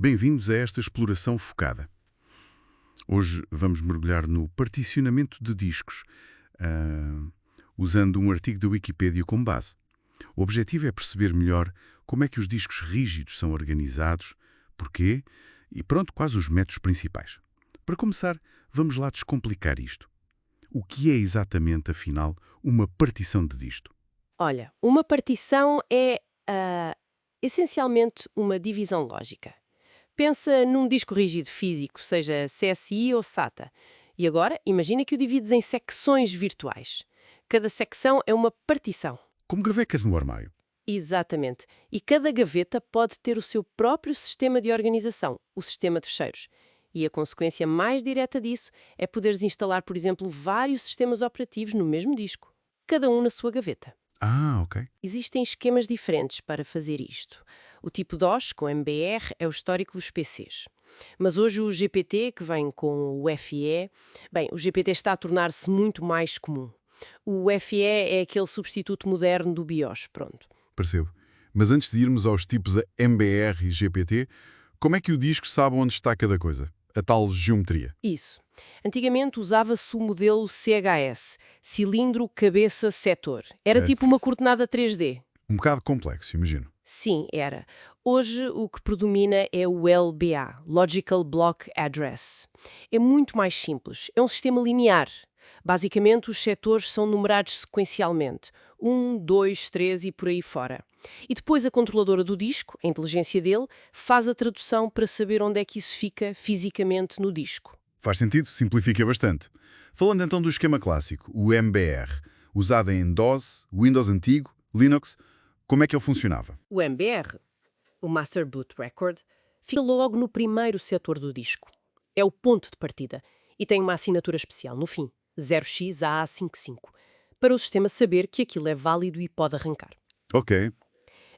Bem-vindos a esta exploração focada. Hoje vamos mergulhar no particionamento de discos, usando um artigo da Wikipédia como base. O objetivo é perceber melhor como é que os discos rígidos são organizados, porquê e, pronto, quais os métodos principais. Para começar, vamos lá descomplicar isto. O que é exatamente, afinal, uma partição de disco? Olha, uma partição é essencialmente uma divisão lógica. Pensa num disco rígido físico, seja CSI ou SATA. E agora, imagina que o divides em secções virtuais. Cada secção é uma partição. Como gravecas no armário. Exatamente. E cada gaveta pode ter o seu próprio sistema de organização, o sistema de fecheiros. E a consequência mais direta disso é poderes instalar, por exemplo, vários sistemas operativos no mesmo disco, cada um na sua gaveta. Ok. Existem esquemas diferentes para fazer isto. O tipo DOS, com MBR, é o histórico dos PCs. Mas hoje o GPT, que vem com o FE, o GPT está a tornar-se muito mais comum. O FE é aquele substituto moderno do BIOS, pronto. Percebo. Mas antes de irmos aos tipos MBR e GPT, como é que o disco sabe onde está cada coisa? A tal geometria. Isso. Antigamente usava-se o modelo CHS, cilindro, cabeça, setor. Era Certo. tipo uma coordenada 3D. Um bocado complexo, imagino. Sim, era. Hoje o que predomina é o LBA, Logical Block Address. É muito mais simples. É um sistema linear. Basicamente, os setores são numerados sequencialmente. 1, 2, 3 e por aí fora. E depois a controladora do disco, a inteligência dele, faz a tradução para saber onde é que isso fica fisicamente no disco. Faz sentido, simplifica bastante. Falando então do esquema clássico, o MBR, usado em DOS, Windows antigo, Linux, como é que ele funcionava? O MBR, o Master Boot Record, fica logo no primeiro setor do disco. É o ponto de partida e tem uma assinatura especial no fim, 0xAA55, para o sistema saber que aquilo é válido e pode arrancar. Ok.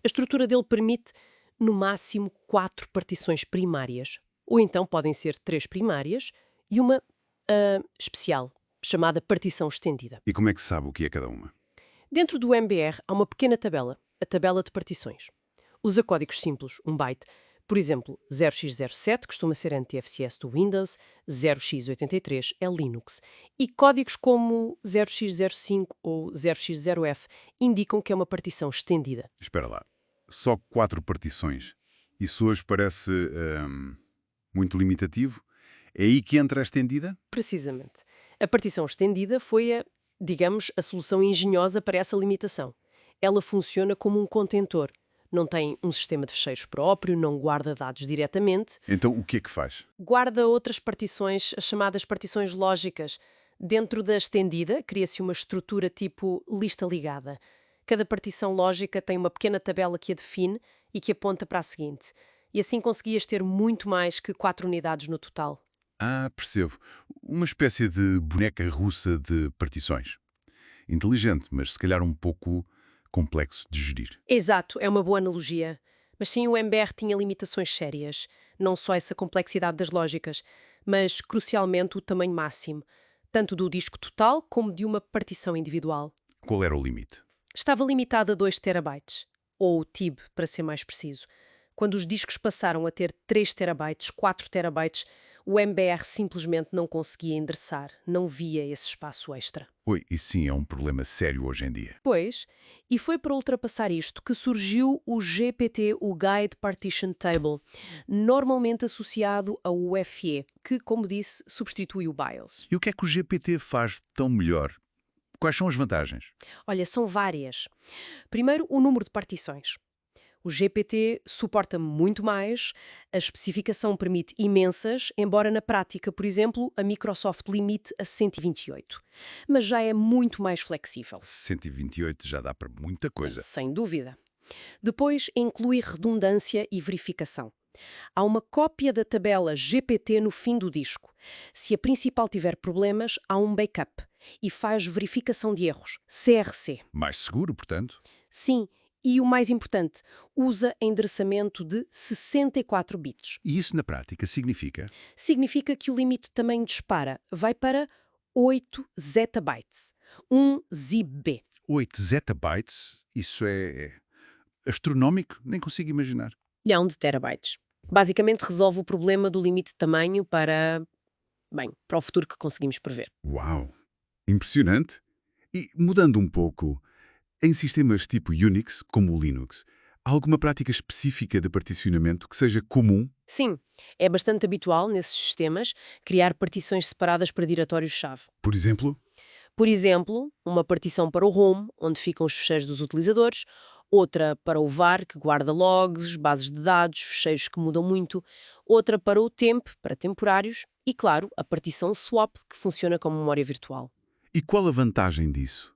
A estrutura dele permite, no máximo, 4 partições primárias, ou então podem ser 3 primárias e uma especial, chamada partição estendida. E como é que se sabe o que é cada uma? Dentro do MBR há uma pequena tabela, a tabela de partições. Usa códigos simples, 1 byte. Por exemplo, 0x07 costuma ser NTFS do Windows, 0x83 é Linux. E códigos como 0x05 ou 0x0f indicam que é uma partição estendida. Espera lá. Só 4 partições. Isso hoje parece muito limitativo. É aí que entra a estendida? Precisamente. A partição estendida foi digamos, a solução engenhosa para essa limitação. Ela funciona como um contentor. Não tem um sistema de fecheiros próprio, não guarda dados diretamente. Então o que é que faz? Guarda outras partições, as chamadas partições lógicas. Dentro da estendida, cria-se uma estrutura tipo lista ligada. Cada partição lógica tem uma pequena tabela que a define e que aponta para a seguinte. E assim conseguias ter muito mais que 4 unidades no total. Percebo. Uma espécie de boneca russa de partições. Inteligente, mas se calhar um pouco complexo de gerir. Exato, é uma boa analogia. Mas sim, o MBR tinha limitações sérias. Não só essa complexidade das lógicas, mas, crucialmente, o tamanho máximo, tanto do disco total como de uma partição individual. Qual era o limite? Estava limitado a 2 terabytes, ou TIB, para ser mais preciso. Quando os discos passaram a ter 3 terabytes, 4 terabytes, o MBR simplesmente não conseguia endereçar, não via esse espaço extra. Oi, isso sim é um problema sério hoje em dia. Pois, e foi para ultrapassar isto que surgiu o GPT, o Guide Partition Table, normalmente associado ao UFE, que, como disse, substitui o BIOS. E o que é que o GPT faz tão melhor? Quais são as vantagens? Olha, são várias. Primeiro, o número de partições. O GPT suporta muito mais, a especificação permite imensas, embora na prática, por exemplo, a Microsoft limite a 128. Mas já é muito mais flexível. 128 já dá para muita coisa. Sem dúvida. Depois, inclui redundância e verificação. Há uma cópia da tabela GPT no fim do disco. Se a principal tiver problemas, há um backup e faz verificação de erros, CRC. Mais seguro, portanto? Sim. E o mais importante, usa endereçamento de 64 bits. E isso na prática significa? Significa que o limite de tamanho dispara vai para 8 zettabytes, 1 ZB. 8 zettabytes? Isso é astronómico? Nem consigo imaginar. Milhão de terabytes. Basicamente resolve o problema do limite de tamanho para o futuro que conseguimos prever. Uau! Impressionante! E mudando um pouco, em sistemas tipo Unix, como o Linux, há alguma prática específica de particionamento que seja comum? Sim, é bastante habitual nesses sistemas criar partições separadas para diretórios-chave. Por exemplo? Por exemplo, uma partição para o home, onde ficam os ficheiros dos utilizadores, outra para o var, que guarda logs, bases de dados, ficheiros que mudam muito, outra para o temp, para temporários, e claro, a partição swap, que funciona como memória virtual. E qual a vantagem disso?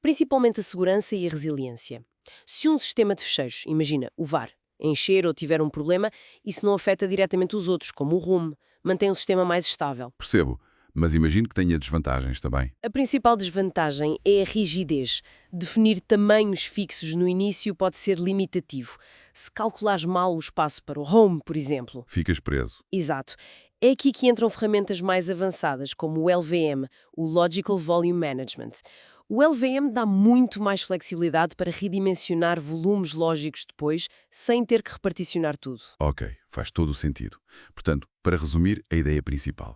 Principalmente a segurança e a resiliência. Se um sistema de fecheiros, imagina o var, encher ou tiver um problema, isso não afeta diretamente os outros, como o home, mantém o sistema mais estável. Percebo, mas imagino que tenha desvantagens também. A principal desvantagem é a rigidez. Definir tamanhos fixos no início pode ser limitativo. Se calculares mal o espaço para o home, por exemplo. Ficas preso. Exato. É aqui que entram ferramentas mais avançadas, como o LVM, o Logical Volume Management. O LVM dá muito mais flexibilidade para redimensionar volumes lógicos depois, sem ter que reparticionar tudo. Ok, faz todo o sentido. Portanto, para resumir, a ideia principal.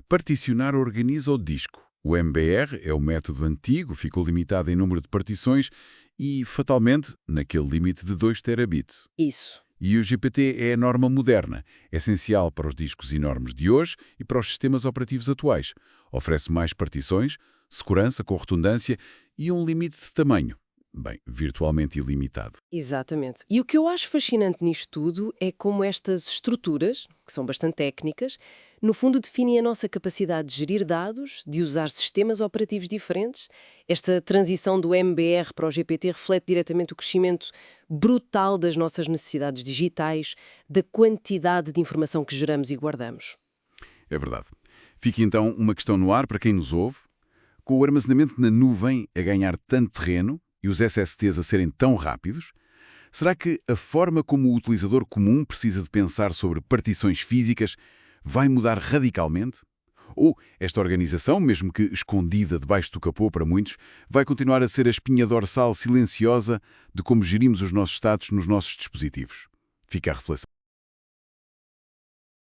Particionar organiza o disco. O MBR é o método antigo, ficou limitado em número de partições e, fatalmente, naquele limite de 2 terabits. Isso. E o GPT é a norma moderna, essencial para os discos enormes de hoje e para os sistemas operativos atuais. Oferece mais partições, segurança com redundância e um limite de tamanho. Bem, virtualmente ilimitado. Exatamente. E o que eu acho fascinante nisto tudo é como estas estruturas, que são bastante técnicas, no fundo definem a nossa capacidade de gerir dados, de usar sistemas operativos diferentes. Esta transição do MBR para o GPT reflete diretamente o crescimento brutal das nossas necessidades digitais, da quantidade de informação que geramos e guardamos. É verdade. Fica então uma questão no ar para quem nos ouve. Com o armazenamento na nuvem a ganhar tanto terreno e os SSTs a serem tão rápidos, será que a forma como o utilizador comum precisa de pensar sobre partições físicas vai mudar radicalmente? Ou esta organização, mesmo que escondida debaixo do capô para muitos, vai continuar a ser a espinha dorsal silenciosa de como gerimos os nossos status nos nossos dispositivos? Fica a reflexão.